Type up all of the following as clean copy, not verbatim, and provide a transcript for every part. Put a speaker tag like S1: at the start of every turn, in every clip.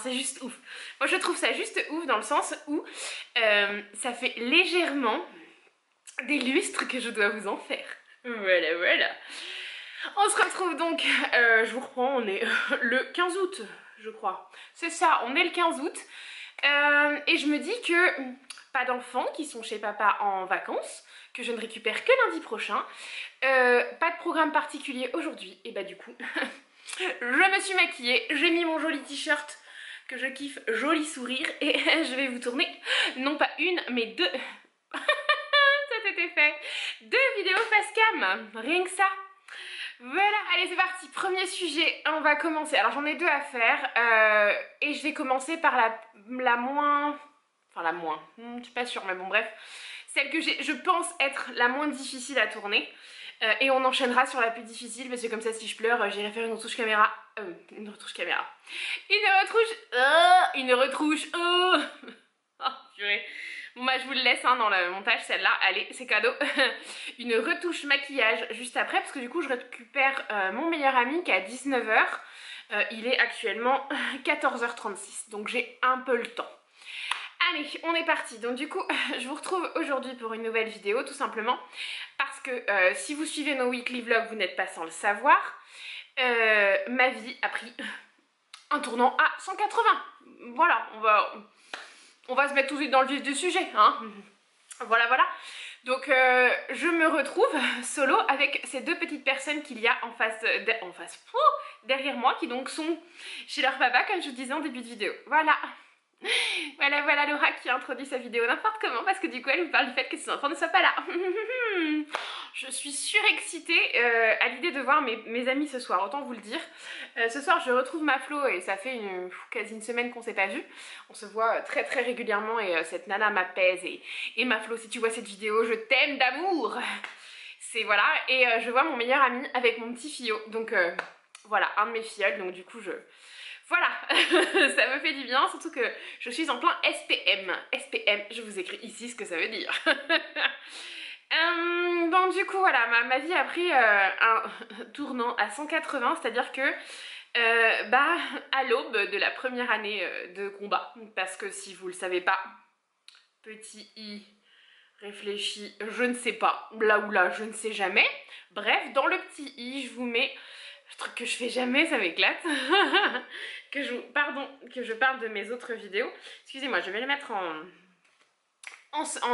S1: c'est juste ouf. Moi je trouve ça juste ouf dans le sens où ça fait légèrement des lustres que je dois vous en faire. Voilà, voilà. On se retrouve donc, je vous reprends, on est le 15 août, je crois. C'est ça, on est le 15 août. Et je me dis que pas d'enfants qui sont chez papa en vacances, que je ne récupère que lundi prochain. Pas de programme particulier aujourd'hui. Et bah du coup, je me suis maquillée, j'ai mis mon joli t-shirt que je kiffe, joli sourire. Et je vais vous tourner, non pas une, mais deux... C'était fait. 2 vidéos face cam, rien que ça. Voilà, allez c'est parti, premier sujet, on va commencer. Alors j'en ai 2 à faire et je vais commencer par la moins... Enfin la moins, je suis pas sûre mais bon bref. Celle que je pense être la moins difficile à tourner. Et on enchaînera sur la plus difficile parce que comme ça si je pleure j'irai faire une retouche caméra. Une retouche caméra. Une retouche. Oh purée. Bon bah je vous le laisse hein, dans le montage celle-là, allez c'est cadeau. Une retouche maquillage juste après parce que du coup je récupère mon meilleur ami qui est à 19 h. Il est actuellement 14 h 36 donc j'ai un peu le temps. Allez on est parti, donc du coup je vous retrouve aujourd'hui pour une nouvelle vidéo tout simplement parce que si vous suivez nos weekly vlogs vous n'êtes pas sans le savoir. Ma vie a pris un tournant à 180. Voilà, on va se mettre tout de suite dans le vif du sujet, hein. Voilà, voilà. Donc je me retrouve solo avec ces 2 petites personnes qu'il y a derrière moi, qui donc sont chez leur papa, comme je vous disais en début de vidéo. Voilà. Voilà Laura qui a introduit sa vidéo n'importe comment parce que du coup elle vous parle du fait que ses enfants ne soient pas là. Je suis surexcitée à l'idée de voir mes amis ce soir, autant vous le dire. Ce soir je retrouve ma Flo et ça fait quasi une semaine qu'on s'est pas vu. On se voit très très régulièrement et cette nana m'apaise et ma Flo si tu vois cette vidéo je t'aime d'amour. C'est voilà et je vois mon meilleur ami avec mon petit fillot donc voilà un de mes filleuls donc du coup voilà, ça me fait du bien, surtout que je suis en plein SPM. SPM, je vous écris ici ce que ça veut dire. Donc du coup, voilà, ma vie a pris un tournant à 180, c'est-à-dire que à l'aube de la première année de combat, parce que si vous le savez pas, petit i réfléchi, je ne sais pas, là ou là, je ne sais jamais. Bref, dans le petit i, je vous mets... Le truc que je fais jamais, ça m'éclate. que je parle de mes autres vidéos. Excusez-moi, je vais le mettre en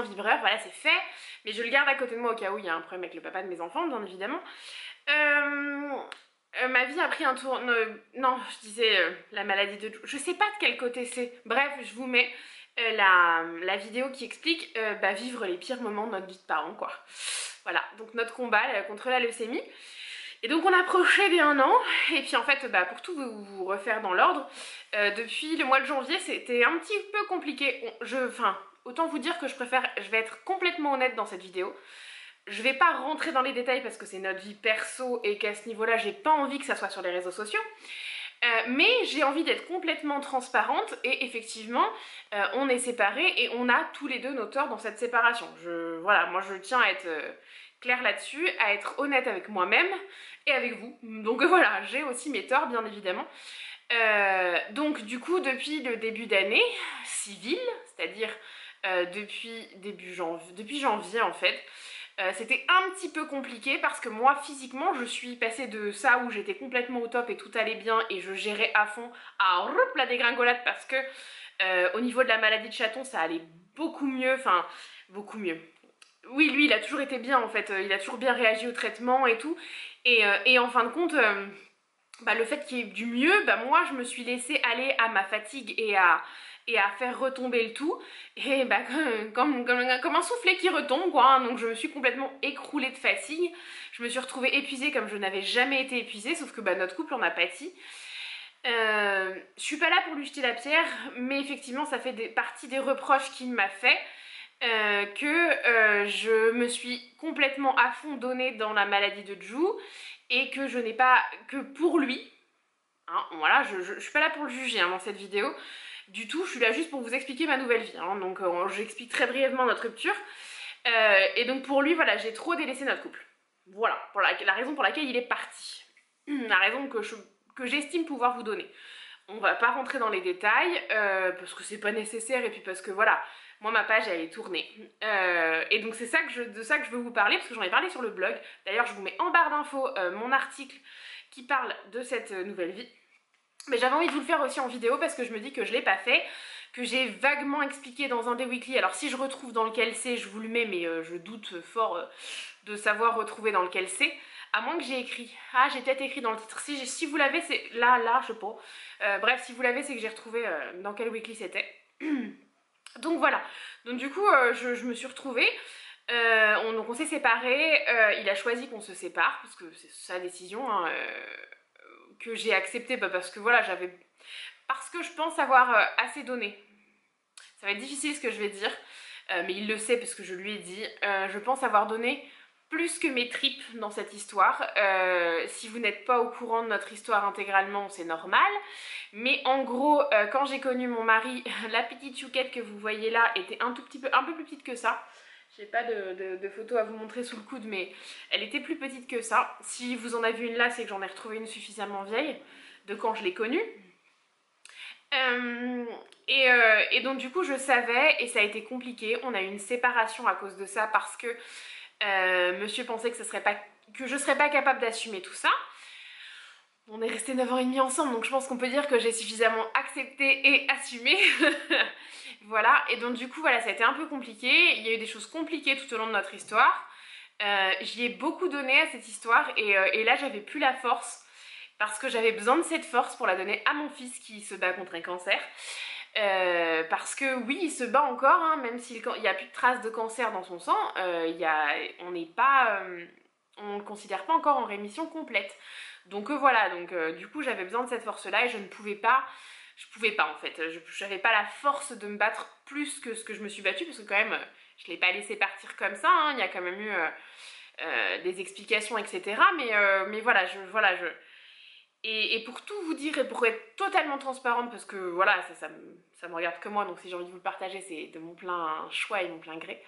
S1: vibreur, voilà c'est fait. Mais je le garde à côté de moi au cas où il y a un problème avec le papa de mes enfants, bien évidemment. Ma vie a pris un tour... non, je disais la maladie de... Je sais pas de quel côté c'est. Bref, je vous mets la vidéo qui explique vivre les pires moments de notre vie de parents, quoi. Voilà, donc notre combat contre la leucémie. Et donc on approchait des 1 an, et puis en fait, pour tout vous refaire dans l'ordre, depuis le mois de janvier, c'était un petit peu compliqué. Autant vous dire que je vais être complètement honnête dans cette vidéo. Je vais pas rentrer dans les détails parce que c'est notre vie perso et qu'à ce niveau-là, j'ai pas envie que ça soit sur les réseaux sociaux. Mais j'ai envie d'être complètement transparente et effectivement, on est séparés et on a tous les 2 nos torts dans cette séparation. Voilà, moi je tiens à être... claire là-dessus, à être honnête avec moi-même et avec vous. Donc voilà, j'ai aussi mes torts bien évidemment. Donc du coup depuis le début d'année civile, c'est-à-dire depuis janvier en fait, c'était un petit peu compliqué parce que moi physiquement je suis passée de ça où j'étais complètement au top et tout allait bien et je gérais à fond à la dégringolade parce que au niveau de la maladie de chaton ça allait beaucoup mieux, enfin beaucoup mieux. Oui, lui, il a toujours été bien, en fait. Il a toujours bien réagi au traitement et tout. Et en fin de compte, le fait qu'il y ait du mieux, moi, je me suis laissée aller à ma fatigue et à faire retomber le tout. Et comme un soufflet qui retombe, quoi. Hein. Donc, je me suis complètement écroulée de fatigue. Je me suis retrouvée épuisée comme je n'avais jamais été épuisée, sauf que notre couple en a pâti. Je suis pas là pour lui jeter la pierre, mais effectivement, ça fait partie des reproches qu'il m'a fait. Je me suis complètement à fond donnée dans la maladie de Ju et que je n'ai pas que pour lui, hein, voilà, je suis pas là pour le juger hein, dans cette vidéo du tout, je suis là juste pour vous expliquer ma nouvelle vie, hein, donc j'explique très brièvement notre rupture et donc pour lui voilà j'ai trop délaissé notre couple, voilà pour la raison pour laquelle il est parti, la raison que j'estime pouvoir vous donner. On va pas rentrer dans les détails, parce que c'est pas nécessaire, et puis parce que voilà, moi ma page elle est tournée. Et donc c'est de ça que je veux vous parler, parce que j'en ai parlé sur le blog. D'ailleurs je vous mets en barre d'infos mon article qui parle de cette nouvelle vie. Mais j'avais envie de vous le faire aussi en vidéo, parce que je me dis que je l'ai pas fait, que j'ai vaguement expliqué dans un des weekly. Alors si je retrouve dans lequel c'est, je vous le mets, mais je doute fort de savoir retrouver dans lequel c'est. À moins que j'ai écrit. Ah, j'ai peut-être écrit dans le titre. Si vous l'avez, c'est là, je sais pas. Bref, si vous l'avez, c'est que j'ai retrouvé dans quel weekly c'était. Donc voilà. Donc du coup, je me suis retrouvée. Donc on s'est séparés. Il a choisi qu'on se sépare, parce que c'est sa décision, hein, que j'ai accepté, parce que voilà, parce que je pense avoir assez donné. Ça va être difficile ce que je vais dire, mais il le sait parce que je lui ai dit. Je pense avoir donné plus que mes tripes dans cette histoire. Si vous n'êtes pas au courant de notre histoire intégralement, c'est normal. Mais en gros, quand j'ai connu mon mari, la petite chouquette que vous voyez là était un peu plus petite que ça. J'ai pas de photo à vous montrer sous le coude, mais elle était plus petite que ça. Si vous en avez une là, c'est que j'en ai retrouvé une suffisamment vieille de quand je l'ai connue. Et donc du coup je savais, et ça a été compliqué. On a eu une séparation à cause de ça, parce que monsieur pensait que je serais pas capable d'assumer tout ça. On est resté 9 ans et demi ensemble, donc je pense qu'on peut dire que j'ai suffisamment accepté et assumé. Voilà, et donc du coup voilà, ça a été un peu compliqué. Il y a eu des choses compliquées tout au long de notre histoire. J'y ai beaucoup donné à cette histoire, et là j'avais plus la force, parce que j'avais besoin de cette force pour la donner à mon fils qui se bat contre un cancer. Parce que oui, il se bat encore, hein, même s'il n'y a plus de traces de cancer dans son sang, on n'est pas, on ne le considère pas encore en rémission complète. Donc voilà, du coup j'avais besoin de cette force-là, et je pouvais pas en fait, j'avais pas la force de me battre plus que ce que je me suis battue, parce que quand même, je l'ai pas laissé partir comme ça, hein, il y a quand même eu des explications, etc. Mais voilà, et pour tout vous dire, et pour être totalement transparente, parce que voilà, ça me regarde que moi, donc si j'ai envie de vous le partager, c'est de mon plein choix et mon plein gré.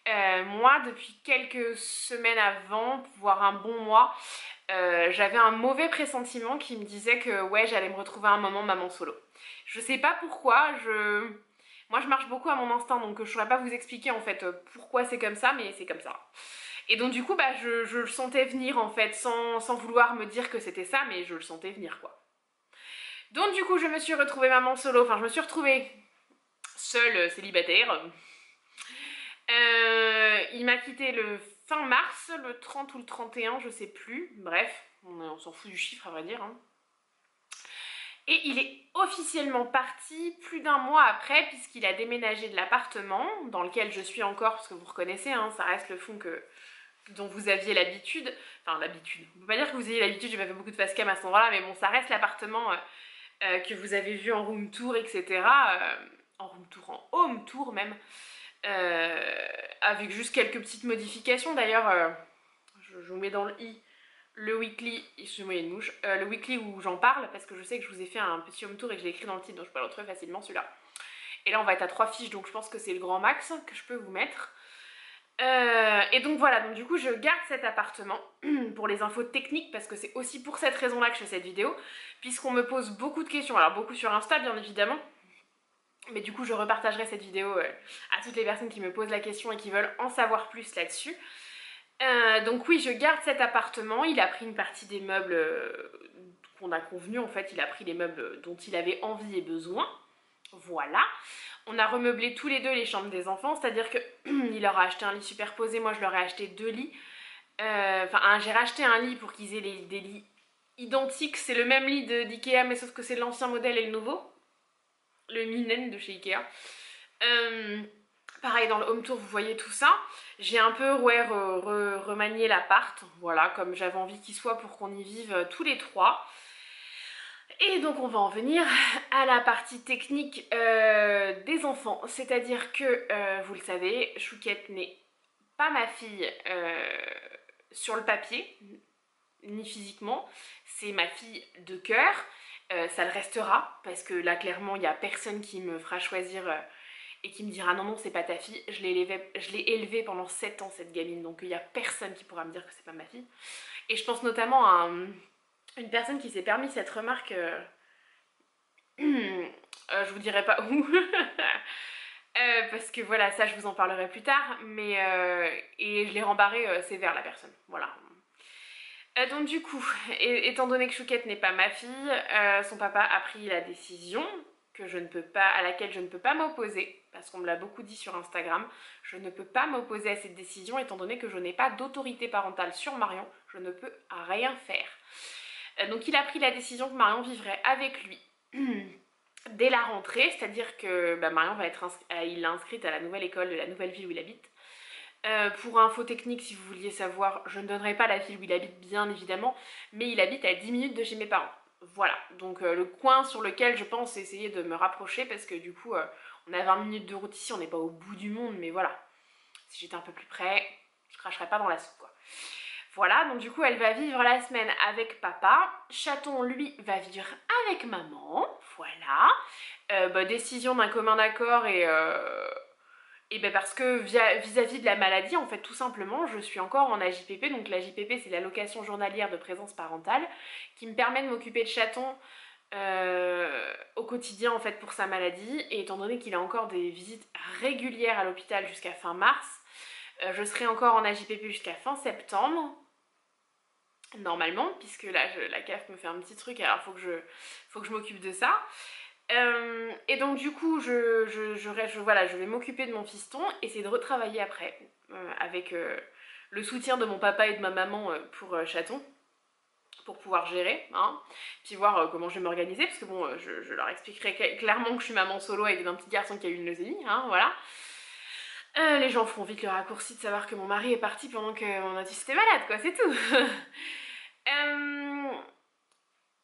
S1: Moi, depuis quelques semaines avant, voire un bon mois, j'avais un mauvais pressentiment qui me disait que ouais, j'allais me retrouver à un moment maman solo. Je sais pas pourquoi, moi je marche beaucoup à mon instinct, donc je saurais pas vous expliquer en fait pourquoi c'est comme ça, mais c'est comme ça. Et donc du coup, je le sentais venir en fait, sans vouloir me dire que c'était ça, mais je le sentais venir quoi. Donc du coup, je me suis retrouvée maman solo, enfin je me suis retrouvée seule, célibataire. Il m'a quitté le fin mars, le 30 ou le 31, je sais plus. Bref, on s'en fout du chiffre à vrai dire. Hein. Et il est officiellement parti plus d'un mois après, puisqu'il a déménagé de l'appartement dans lequel je suis encore, parce que vous reconnaissez, hein, ça reste le fond dont vous aviez l'habitude. Enfin, l'habitude. On peut pas dire que vous ayez l'habitude, j'ai pas fait beaucoup de face cam à ce moment-là, mais bon, ça reste l'appartement que vous avez vu en room tour, etc. En room tour, en home tour même. Avec juste quelques petites modifications. D'ailleurs, je vous mets dans le i le weekly, excusez-moi, il y a une mouche, le weekly où j'en parle, parce que je sais que je vous ai fait un petit home tour et que je l'ai écrit dans le titre, donc je peux le retrouver facilement celui-là. Et là on va être à 3 fiches, donc je pense que c'est le grand max que je peux vous mettre. Et donc voilà, donc du coup je garde cet appartement pour les infos techniques, parce que c'est aussi pour cette raison-là que je fais cette vidéo, puisqu'on me pose beaucoup de questions, alors beaucoup sur Insta bien évidemment, mais du coup je repartagerai cette vidéo à toutes les personnes qui me posent la question et qui veulent en savoir plus là-dessus. Donc oui, je garde cet appartement. Il a pris une partie des meubles qu'on a convenu, en fait. Il a pris les meubles dont il avait envie et besoin. Voilà. On a remeublé tous les deux les chambres des enfants, c'est-à-dire que il leur a acheté un lit superposé, moi je leur ai acheté 2 lits. J'ai racheté un lit pour qu'ils aient des lits identiques. C'est le même lit d'Ikea, mais sauf que c'est l'ancien modèle et le nouveau. Le Minen de chez Ikea. Pareil, dans le home tour, vous voyez tout ça. J'ai un peu remanié l'appart, voilà, comme j'avais envie qu'il soit pour qu'on y vive tous les trois. Et donc on va en venir à la partie technique des enfants. C'est-à-dire que, vous le savez, Chouquette n'est pas ma fille sur le papier, ni physiquement. C'est ma fille de cœur. Ça le restera, parce que là, clairement, il n'y a personne qui me fera choisir... et qui me dira non c'est pas ta fille, je l'ai élevée pendant 7 ans cette gamine, donc il n'y a personne qui pourra me dire que c'est pas ma fille. Et je pense notamment à une personne qui s'est permis cette remarque Je vous dirai pas où. Parce que voilà, ça je vous en parlerai plus tard, mais et je l'ai rembarré sévère la personne, voilà. Donc du coup, étant donné que Chouquette n'est pas ma fille, son papa a pris la décision que je ne peux pas, à laquelle je ne peux pas m'opposer, parce qu'on me l'a beaucoup dit sur Instagram, je ne peux pas m'opposer à cette décision étant donné que je n'ai pas d'autorité parentale sur Marion, je ne peux rien faire. Donc il a pris la décision que Marion vivrait avec lui dès la rentrée, c'est-à-dire que Marion va être il l'a inscrite à la nouvelle école de la nouvelle ville où il habite. Pour info technique, si vous vouliez savoir, je ne donnerai pas la ville où il habite bien évidemment, mais il habite à 10 minutes de chez mes parents. Voilà, donc le coin sur lequel je pense essayer de me rapprocher parce que du coup on a 20 minutes de route ici, on n'est pas au bout du monde, mais voilà, si j'étais un peu plus près, je cracherais pas dans la soupe quoi. Voilà, donc du coup elle va vivre la semaine avec papa, Chaton lui va vivre avec maman, voilà. Décision d'un commun accord et ben parce que vis-à-vis de la maladie, en fait, tout simplement, je suis encore en AJPP. Donc l'AJPP, c'est l'allocation journalière de présence parentale, qui me permet de m'occuper de Chaton au quotidien, en fait, pour sa maladie. Et étant donné qu'il a encore des visites régulières à l'hôpital jusqu'à fin mars, je serai encore en AJPP jusqu'à fin septembre. Normalement, puisque là, la CAF me fait un petit truc, alors faut que je m'occupe de ça. Et donc du coup voilà, je vais m'occuper de mon fiston, essayer de retravailler après avec le soutien de mon papa et de ma maman pour Chaton, pour pouvoir gérer, hein, puis voir comment je vais m'organiser, parce que bon, je leur expliquerai clairement que je suis maman solo avec un petit garçon qui a eu une leucémie, hein, voilà. Les gens feront vite le raccourci de savoir que mon mari est parti pendant qu'on a dit c'était malade, quoi, c'est tout.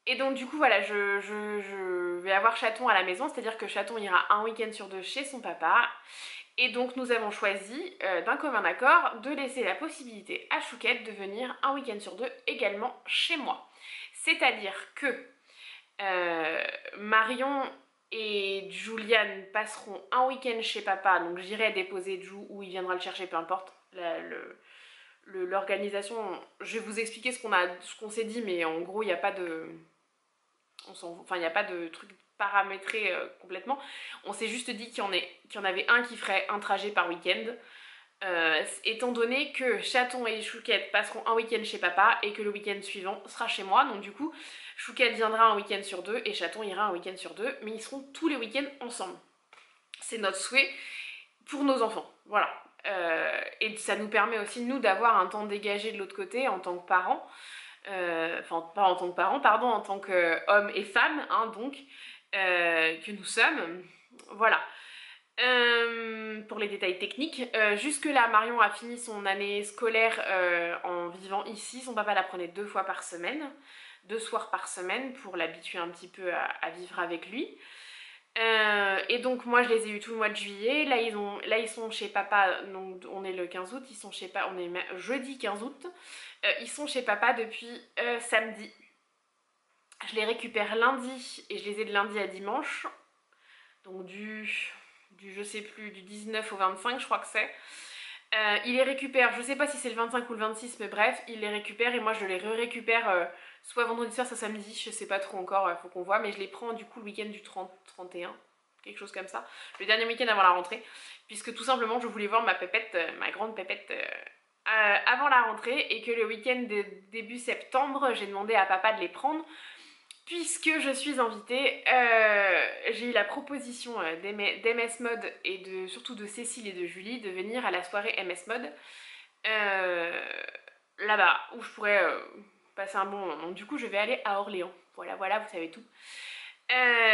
S1: Et donc du coup voilà, je vais avoir Chaton à la maison, c'est-à-dire que Chaton ira un week-end sur 2 chez son papa. Et donc nous avons choisi d'un commun accord de laisser la possibilité à Chouquette de venir un week-end sur 2 également chez moi. C'est-à-dire que Marion et Juliane passeront un week-end chez papa, donc j'irai déposer Jou ou il viendra le chercher, peu importe. L'organisation, je vais vous expliquer ce qu'on s'est dit, mais en gros il n'y a pas de... il n'y a pas de truc paramétré complètement. On s'est juste dit qu'il y en avait un qui ferait un trajet par week-end. Étant donné que Chaton et Chouquette passeront un week-end chez papa et que le week-end suivant sera chez moi. Donc du coup, Chouquette viendra un week-end sur 2 et Chaton ira un week-end sur 2. Mais ils seront tous les week-ends ensemble. C'est notre souhait pour nos enfants. Voilà. Et ça nous permet aussi, nous, d'avoir un temps dégagé de l'autre côté en tant que parents. Enfin pas en tant que parents, pardon, en tant qu'hommes et femmes, hein, donc, que nous sommes, voilà. Pour les détails techniques, jusque là Marion a fini son année scolaire en vivant ici, son papa la prenait 2 fois par semaine, 2 soirs par semaine pour l'habituer un petit peu à vivre avec lui. Et donc moi je les ai eu tout le mois de juillet, là ils sont chez papa, donc on est le 15 août, ils sont chez papa, on est jeudi 15 août, ils sont chez papa depuis samedi. Je les récupère lundi et je les ai de lundi à dimanche, donc du je sais plus, du 19 au 25 je crois que c'est. Il les récupère, je sais pas si c'est le 25 ou le 26, mais bref, il les récupère et moi je les récupère soit vendredi soir, soit samedi, je sais pas trop encore, faut qu'on voit, mais je les prends du coup le week-end du 30-31, quelque chose comme ça, le dernier week-end avant la rentrée, puisque tout simplement je voulais voir ma pépette, ma grande pépette avant la rentrée, et que le week-end de début septembre, j'ai demandé à papa de les prendre, puisque je suis invitée. J'ai eu la proposition d'MS Mode et surtout de Cécile et de Julie de venir à la soirée MS Mode là-bas, où je pourrais passer un bon moment. Donc du coup je vais aller à Orléans, voilà, vous savez tout.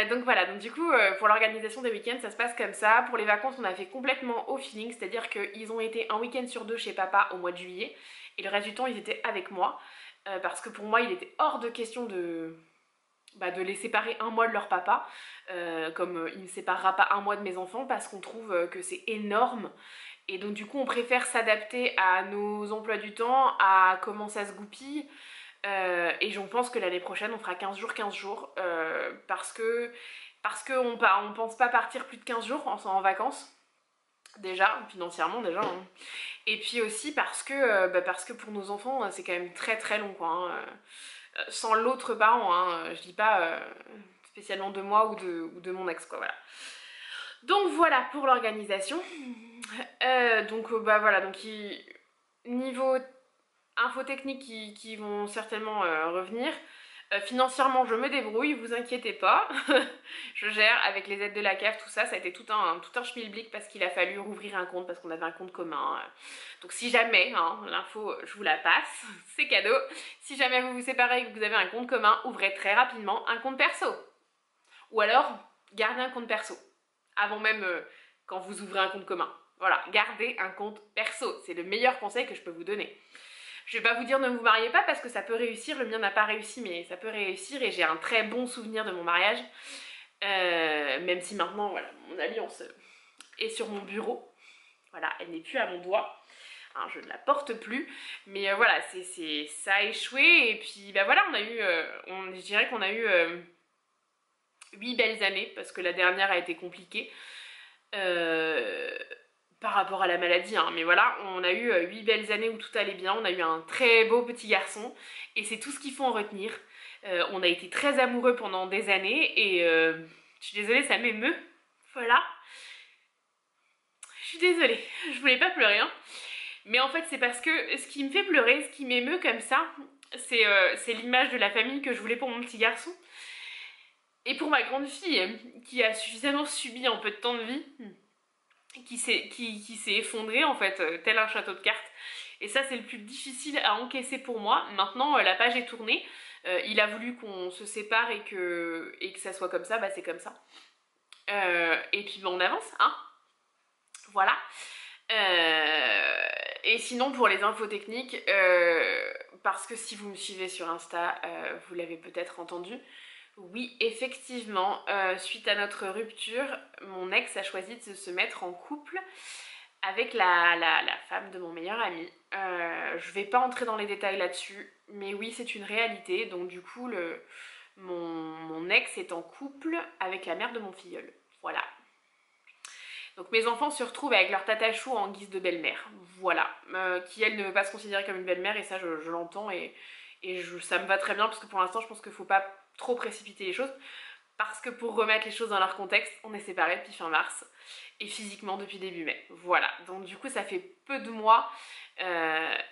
S1: Donc voilà, donc du coup pour l'organisation des week-ends ça se passe comme ça. Pour les vacances on a fait complètement au feeling, c'est-à-dire qu'ils ont été un week-end sur 2 chez papa au mois de juillet et le reste du temps ils étaient avec moi, parce que pour moi il était hors de question de les séparer un mois de leur papa, comme il ne séparera pas un mois de mes enfants, parce qu'on trouve que c'est énorme. Et donc du coup on préfère s'adapter à nos emplois du temps, à comment ça se goupille. Et je pense que l'année prochaine on fera 15 jours, parce qu'on pense pas partir plus de 15 jours en vacances. Déjà, financièrement déjà. Hein. Et puis aussi parce que pour nos enfants c'est quand même très très long quoi. Hein. Sans l'autre parent, hein, je dis pas spécialement de moi ou de mon ex, quoi, voilà. Donc voilà pour l'organisation. Bah voilà, donc niveau infos techniques qui vont certainement revenir. Financièrement, je me débrouille, vous inquiétez pas. Je gère avec les aides de la CAF, tout ça. Ça a été tout un schmilblick parce qu'il a fallu rouvrir un compte parce qu'on avait un compte commun. Donc si jamais, hein, l'info, je vous la passe, c'est cadeau. Si jamais vous vous séparez et que vous avez un compte commun, ouvrez très rapidement un compte perso. Ou alors, gardez un compte perso. Avant même quand vous ouvrez un compte commun. Voilà, gardez un compte perso. C'est le meilleur conseil que je peux vous donner. Je vais pas vous dire ne vous mariez pas parce que ça peut réussir, le mien n'a pas réussi mais ça peut réussir et j'ai un très bon souvenir de mon mariage. Même si maintenant, voilà, mon alliance est sur mon bureau. Voilà, elle n'est plus à mon doigt. Hein, je ne la porte plus. Mais voilà, ça a échoué et puis bah voilà, on a eu, je dirais qu'on a eu 8 belles années parce que la dernière a été compliquée. Par rapport à la maladie, hein, mais voilà, on a eu 8 belles années où tout allait bien, on a eu un très beau petit garçon, et c'est tout ce qu'il faut en retenir. On a été très amoureux pendant des années, et je suis désolée, ça m'émeut, voilà. Je suis désolée, je voulais pas pleurer, hein. Mais en fait, c'est parce que ce qui me fait pleurer, ce qui m'émeut comme ça, c'est l'image de la famille que je voulais pour mon petit garçon. Et pour ma grande fille, qui a suffisamment subi en peu de temps de vie, qui s'est effondré en fait, tel un château de cartes. Et ça c'est le plus difficile à encaisser pour moi. Maintenant la page est tournée, il a voulu qu'on se sépare et que ça soit comme ça, bah c'est comme ça. Et puis bah, on avance, hein. Voilà. Et sinon pour les infos techniques, parce que si vous me suivez sur Insta, vous l'avez peut-être entendu, oui, effectivement, suite à notre rupture, mon ex a choisi de se mettre en couple avec la femme de mon meilleur ami. Je vais pas entrer dans les détails là-dessus, mais oui, c'est une réalité. Donc du coup, mon ex est en couple avec la mère de mon filleul. Voilà. Donc mes enfants se retrouvent avec leur tatachou en guise de belle-mère. Voilà. Qui, elle, ne veut pas se considérer comme une belle-mère, et ça, je l'entends, et ça me va très bien, parce que pour l'instant, je pense qu'il faut pas trop précipiter les choses, parce que pour remettre les choses dans leur contexte, on est séparés depuis fin mars et physiquement depuis début mai. Voilà, donc du coup ça fait peu de mois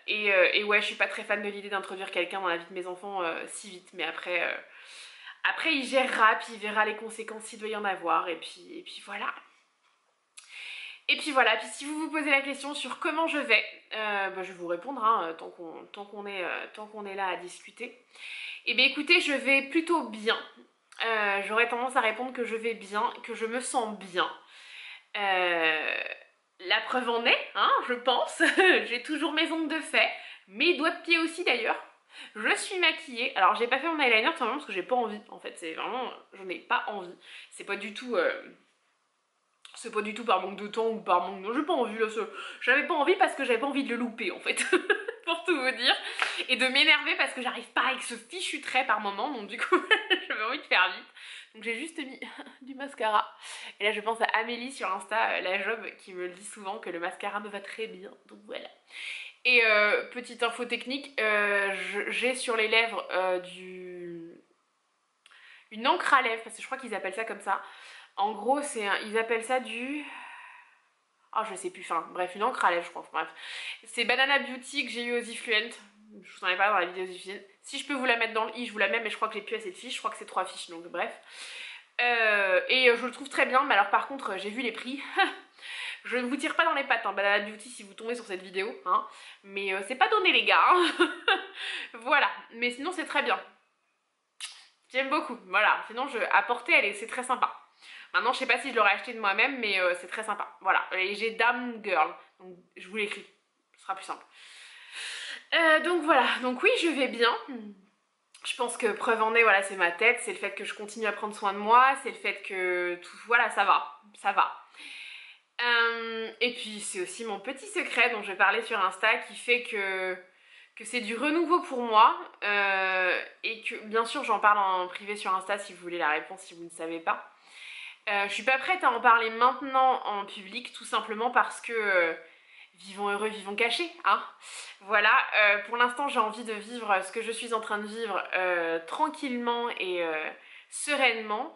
S1: et ouais, je suis pas très fan de l'idée d'introduire quelqu'un dans la vie de mes enfants si vite, mais après il gérera, puis il verra les conséquences s'il doit y en avoir, et puis voilà. Et puis voilà, puis si vous vous posez la question sur comment je vais, bah, je vais vous répondre, hein, tant qu'on est là à discuter. Eh bien écoutez, je vais plutôt bien. J'aurais tendance à répondre que je vais bien, que je me sens bien. La preuve en est, hein, je pense. J'ai toujours mes ongles de fait, mes doigts de pied aussi d'ailleurs. Je suis maquillée. Alors j'ai pas fait mon eyeliner tout simplement parce que j'ai pas envie. En fait, c'est vraiment, j'en ai pas envie. C'est pas du tout par manque de temps ou par manque de... J'ai pas envie là, j'avais pas envie parce que j'avais pas envie de le louper en fait. Pour tout vous dire. Et de m'énerver parce que j'arrive pas avec ce fichu trait par moment. Donc du coup, j'avais envie de faire vite. Donc j'ai juste mis du mascara. Et là je pense à Amélie sur Insta, la job, qui me le dit souvent que le mascara me va très bien. Donc voilà. Et petite info technique, j'ai sur les lèvres une encre à lèvres, parce que je crois qu'ils appellent ça comme ça. En gros, ils appellent ça du... Oh, je sais plus, enfin, bref, une encre à lèvres, je crois, bref. C'est Banana Beauty que j'ai eu aux Ifluent. Je vous en ai parlé dans la vidéo aux Ifluent. Si je peux vous la mettre dans le i, je vous la mets, mais je crois que j'ai plus assez de fiches. Je crois que c'est 3 fiches, donc bref. Et je le trouve très bien, mais alors par contre, j'ai vu les prix. Je ne vous tire pas dans les pattes, hein, Banana Beauty, si vous tombez sur cette vidéo, hein. Mais c'est pas donné, les gars, hein. Voilà, mais sinon, c'est très bien. J'aime beaucoup, voilà. Sinon, à porter, c'est très sympa. Maintenant, je sais pas si je l'aurais acheté de moi-même, mais c'est très sympa. Voilà, et j'ai Dame Girl, donc je vous l'écris, ce sera plus simple. Donc voilà, donc oui, je vais bien. Je pense que preuve en est, voilà, c'est ma tête, c'est le fait que je continue à prendre soin de moi, c'est le fait que tout, voilà, ça va, ça va. Et puis c'est aussi mon petit secret dont je vais parler sur Insta qui fait que c'est du renouveau pour moi, et que bien sûr j'en parle en privé sur Insta si vous voulez la réponse, si vous ne savez pas. Je suis pas prête à en parler maintenant en public, tout simplement parce que vivons heureux, vivons cachés, hein. Voilà, pour l'instant j'ai envie de vivre ce que je suis en train de vivre tranquillement et sereinement,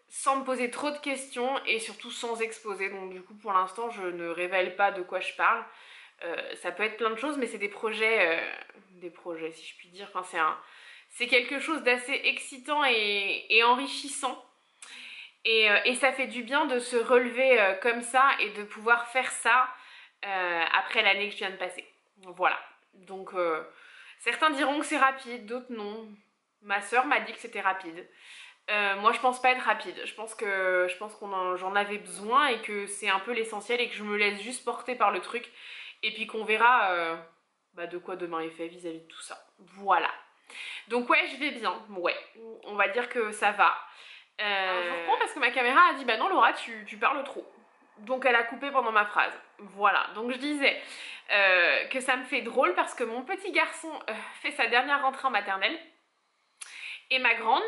S1: sans me poser trop de questions et surtout sans exposer. Donc du coup pour l'instant je ne révèle pas de quoi je parle. Ça peut être plein de choses mais c'est des projets si je puis dire. Enfin, c'est quelque chose d'assez excitant et enrichissant. Et ça fait du bien de se relever comme ça et de pouvoir faire ça après l'année que je viens de passer. Voilà. Donc certains diront que c'est rapide, d'autres non. Ma soeur m'a dit que c'était rapide. Moi je pense pas être rapide. Je pense que j'en avais besoin et que c'est un peu l'essentiel et que je me laisse juste porter par le truc. Et puis qu'on verra de quoi demain est fait vis-à-vis de tout ça. Voilà. Donc ouais, je vais bien. Ouais, on va dire que ça va. Je reprends parce que ma caméra a dit bah non Laura tu parles trop. Donc elle a coupé pendant ma phrase. Voilà, donc je disais que ça me fait drôle parce que mon petit garçon fait sa dernière rentrée en maternelle et ma grande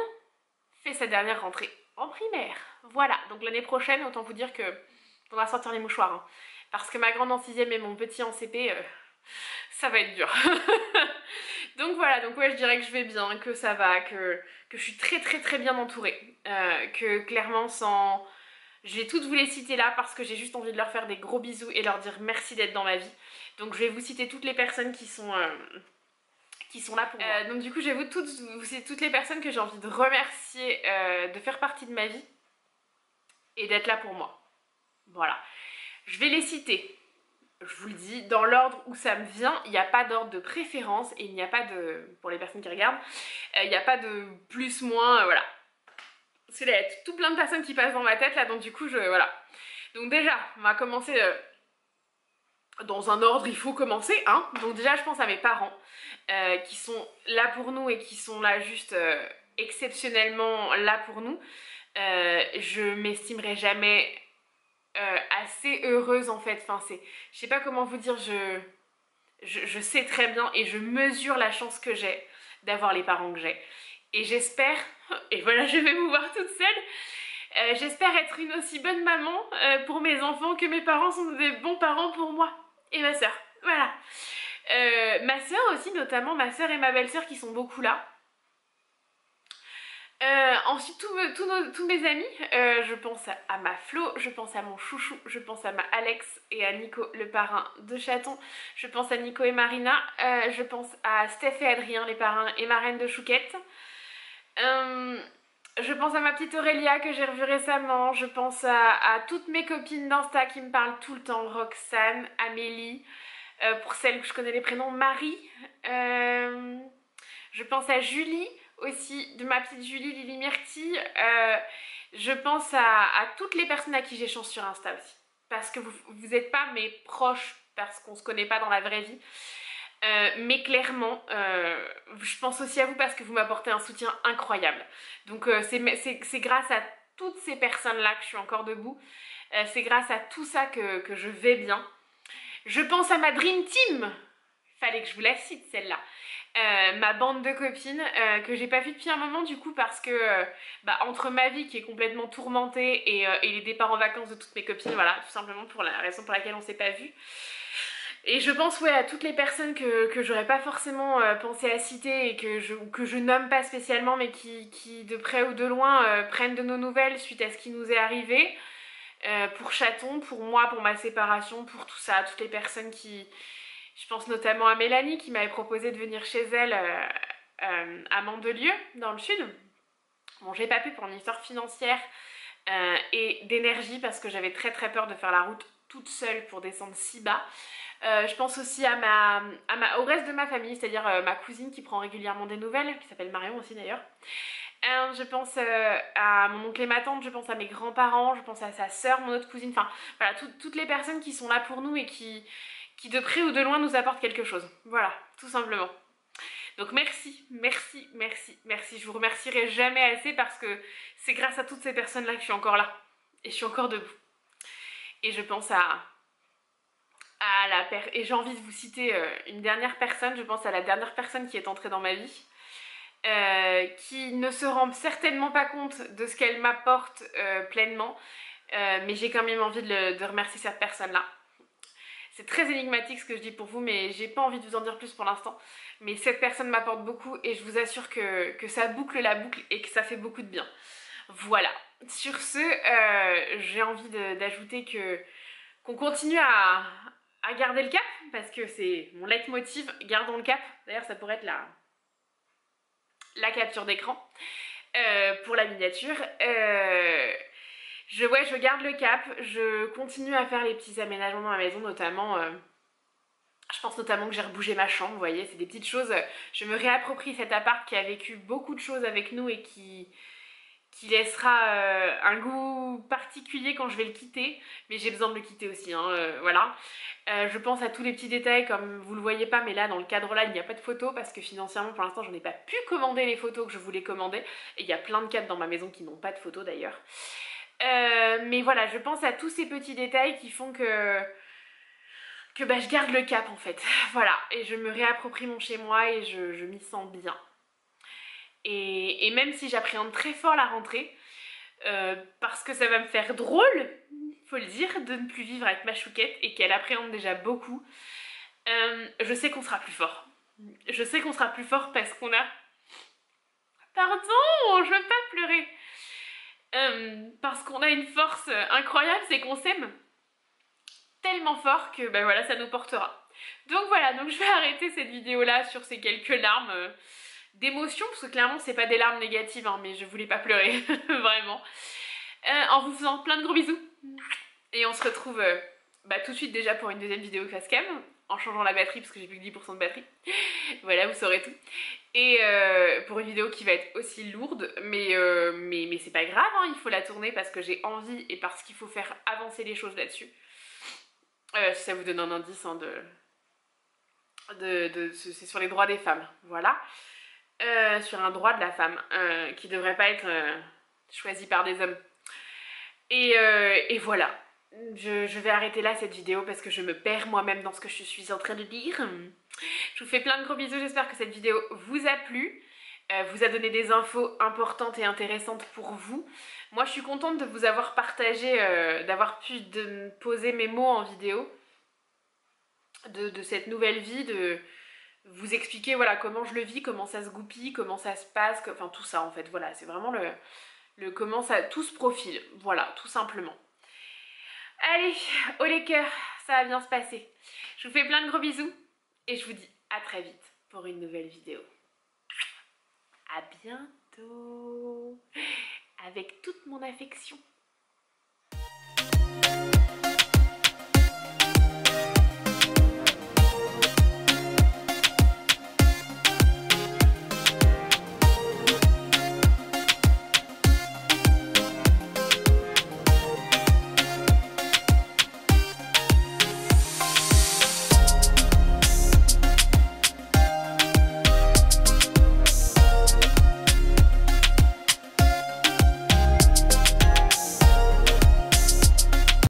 S1: fait sa dernière rentrée en primaire. Voilà, donc l'année prochaine, autant vous dire que on va sortir les mouchoirs. Hein, parce que ma grande en 6ème et mon petit en CP, ça va être dur. Donc voilà, donc ouais je dirais que je vais bien, que ça va, que je suis très très très bien entourée. Que clairement sans... Je vais toutes vous les citer là parce que j'ai juste envie de leur faire des gros bisous et leur dire merci d'être dans ma vie. Donc je vais vous citer toutes les personnes qui sont là pour moi. Donc du coup je vais vous citer toutes les personnes que j'ai envie de remercier de faire partie de ma vie et d'être là pour moi. Voilà. Je vais les citer. Je vous le dis, dans l'ordre où ça me vient, il n'y a pas d'ordre de préférence et il n'y a pas de, pour les personnes qui regardent, il n'y a pas de plus, moins, voilà. Parce qu'il y a tout plein de personnes qui passent dans ma tête là, donc du coup, voilà. Donc déjà, on va commencer dans un ordre, il faut commencer, hein. Donc déjà, je pense à mes parents qui sont là pour nous et qui sont là juste exceptionnellement là pour nous. Je m'estimerai jamais... assez heureuse en fait, enfin je sais pas comment vous dire, je sais très bien et je mesure la chance que j'ai d'avoir les parents que j'ai et j'espère, et voilà je vais vous voir toute seule, j'espère être une aussi bonne maman pour mes enfants que mes parents sont des bons parents pour moi et ma soeur, voilà. Ma soeur aussi, notamment ma soeur et ma belle-sœur qui sont beaucoup là. Ensuite tous mes amis, je pense à ma Flo, je pense à mon chouchou, je pense à ma Alex et à Nico le parrain de Chaton, je pense à Nico et Marina, je pense à Steph et Adrien les parrains et marraines de Chouquette, je pense à ma petite Aurélia que j'ai revue récemment, je pense à toutes mes copines d'Insta qui me parlent tout le temps, Roxane, Amélie, pour celles que je connais les prénoms, Marie, je pense à Julie aussi, de ma petite Julie, Lily Myrtille. Je pense à toutes les personnes à qui j'échange sur Insta aussi. Parce que vous n'êtes pas mes proches, parce qu'on ne se connaît pas dans la vraie vie. Mais clairement, je pense aussi à vous parce que vous m'apportez un soutien incroyable. Donc c'est grâce à toutes ces personnes-là que je suis encore debout. C'est grâce à tout ça que je vais bien. Je pense à ma Dream Team. Fallait que je vous la cite celle-là. Ma bande de copines que j'ai pas vue depuis un moment du coup parce que entre ma vie qui est complètement tourmentée et les départs en vacances de toutes mes copines, voilà, tout simplement pour la raison pour laquelle on s'est pas vu. Et je pense à toutes les personnes que j'aurais pas forcément pensé à citer et que je nomme pas spécialement mais qui de près ou de loin prennent de nos nouvelles suite à ce qui nous est arrivé. Pour Chaton, pour moi, pour ma séparation, pour tout ça, toutes les personnes qui... Je pense notamment à Mélanie qui m'avait proposé de venir chez elle à Mandelieu, dans le sud. Bon, j'ai pas pu pour une histoire financière et d'énergie parce que j'avais très très peur de faire la route toute seule pour descendre si bas. Je pense aussi au reste de ma famille, c'est-à-dire ma cousine qui prend régulièrement des nouvelles, qui s'appelle Marion aussi d'ailleurs. Je pense à mon oncle et ma tante, je pense à mes grands-parents, je pense à sa sœur, mon autre cousine, enfin voilà, toutes les personnes qui sont là pour nous et qui de près ou de loin nous apportent quelque chose. Voilà, tout simplement. Donc merci, merci, merci, merci. Je vous remercierai jamais assez parce que c'est grâce à toutes ces personnes-là que je suis encore là. Et je suis encore debout. Et je pense et j'ai envie de vous citer une dernière personne, je pense à la dernière personne qui est entrée dans ma vie. Qui ne se rend certainement pas compte de ce qu'elle m'apporte pleinement, mais j'ai quand même envie de remercier cette personne-là. C'est très énigmatique ce que je dis pour vous, mais j'ai pas envie de vous en dire plus pour l'instant. Mais cette personne m'apporte beaucoup et je vous assure que ça boucle la boucle et que ça fait beaucoup de bien. Voilà. Sur ce, j'ai envie d'ajouter qu'on continue à garder le cap, parce que c'est mon leitmotiv, gardons le cap. D'ailleurs, ça pourrait être la capture d'écran pour la miniature. Je garde le cap, je continue à faire les petits aménagements dans ma maison, notamment, je pense notamment que j'ai rebougé ma chambre, vous voyez, c'est des petites choses, je me réapproprie cet appart qui a vécu beaucoup de choses avec nous et qui laissera un goût particulier quand je vais le quitter, mais j'ai besoin de le quitter aussi, hein, voilà. Je pense à tous les petits détails, comme vous le voyez pas, mais là dans le cadre là il n'y a pas de photos parce que financièrement pour l'instant je n'ai pas pu commander les photos que je voulais commander, et il y a plein de cadres dans ma maison qui n'ont pas de photos d'ailleurs. Mais voilà, je pense à tous ces petits détails qui font que bah, je garde le cap en fait. Voilà, et je me réapproprie mon chez moi et je m'y sens bien. Et même si j'appréhende très fort la rentrée, parce que ça va me faire drôle, faut le dire, de ne plus vivre avec ma chouquette et qu'elle appréhende déjà beaucoup, je sais qu'on sera plus fort. Je sais qu'on sera plus fort parce qu'on a... Pardon, je veux pas pleurer. Parce qu'on a une force incroyable, c'est qu'on s'aime tellement fort que ben voilà, ça nous portera. Donc voilà, donc je vais arrêter cette vidéo là sur ces quelques larmes d'émotion, parce que clairement c'est pas des larmes négatives, hein, mais je voulais pas pleurer, vraiment. En vous faisant plein de gros bisous. Et on se retrouve bah, tout de suite déjà pour une deuxième vidéo face cam, en changeant la batterie parce que j'ai plus que 10% de batterie. Voilà, vous saurez tout. Et pour une vidéo qui va être aussi lourde, mais c'est pas grave, hein, il faut la tourner parce que j'ai envie et parce qu'il faut faire avancer les choses là-dessus. Si ça vous donne un indice, hein, c'est sur les droits des femmes, voilà. Sur un droit de la femme qui devrait pas être choisi par des hommes. Et voilà. Je vais arrêter là cette vidéo parce que je me perds moi-même dans ce que je suis en train de dire. Je vous fais plein de gros bisous, j'espère que cette vidéo vous a plu, vous a donné des infos importantes et intéressantes pour vous. Moi je suis contente de vous avoir partagé, d'avoir pu poser mes mots en vidéo, de cette nouvelle vie, de vous expliquer voilà, comment je le vis, comment ça se goupille, comment ça se passe, enfin tout ça en fait, voilà, c'est vraiment comment ça tout se profile, voilà, tout simplement. Allez, haut les cœurs, ça va bien se passer. Je vous fais plein de gros bisous et je vous dis à très vite pour une nouvelle vidéo. À bientôt, avec toute mon affection.